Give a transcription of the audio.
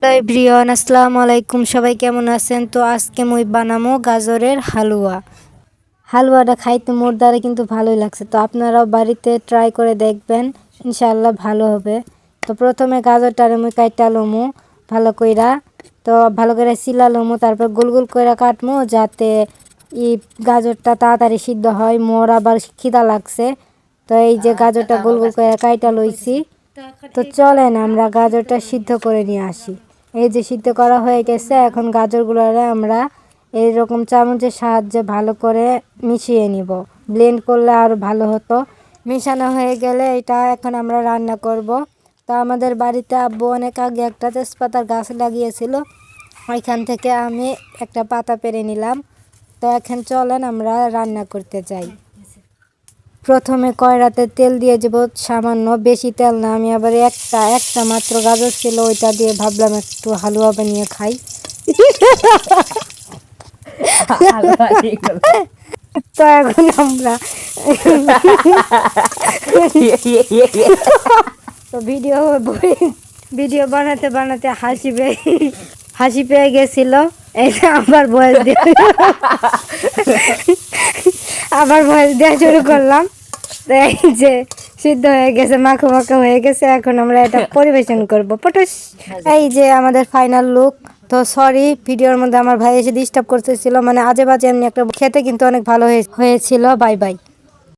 Hello everyone, আসসালামু আলাইকুম। সবাই কেমন আছেন? তো আজকে মুই বানামো গাজরের হালুয়া। হালুয়াটা খাইতে মোর দ্বারা কিন্তু ভালোই লাগছে। তো আপনারাও বাড়িতে ট্রাই করে দেখবেন, ইনশাআল্লাহ ভালো হবে। তো প্রথমে গাজরটারে মুই কাইটা লমু ভালো কইরা। তো ভালো করে চিলা লমু, তারপর গোল গোল কইরা কাটমু যাতে গাজরটা তাড়াতাড়ি সিদ্ধ হয়। মোর আবার খিদা লাগছে, তো এই যে গাজরটা গোল গোল করে কাইটা লইছি। তো চলেন আমরা গাজরটা সিদ্ধ করে নিয়ে আসি। এই যে সিদ্ধ করা হয়ে গেছে, এখন গাজরগুলোরে আমরা এইরকম চামচের সাহায্যে ভালো করে মিশিয়ে নিব। ব্লেন্ড করলে আরও ভালো হতো। মিশানো হয়ে গেলে এটা এখন আমরা রান্না করব। তো আমাদের বাড়িতে আব্বু অনেক আগে একটা তেজপাতার গাছ লাগিয়েছিল, ওইখান থেকে আমি একটা পাতা পেরে নিলাম। তো এখন চলেন আমরা রান্না করতে যাই। প্রথমে কড়াইতে তেল দিয়ে দেব সামান্য, বেশি তেল না। আমি আবার একটা মাত্র গাজর ছিল, ওইটা দিয়ে ভাবলাম একটু হালুয়া বানিয়ে খাই। তো এখন আমরা তো ভিডিও বানাতে বানাতে হাসি পেয়ে গেছিল। এটা আবার ভয়েস দেওয়া শুরু করলাম। তো এই যে সিদ্ধ হয়ে গেছে, মাখো মাখো হয়ে গেছে। এখন আমরা এটা পরিবেশন করব পটস। এই যে আমাদের ফাইনাল লুক। তো সরি, ভিডিওর মধ্যে আমার ভাই এসে ডিস্টার্ব করতেছিল, মানে আজে বাজে এমনি একটা। খেতে কিন্তু অনেক ভালো হয়েছিল। Bye bye.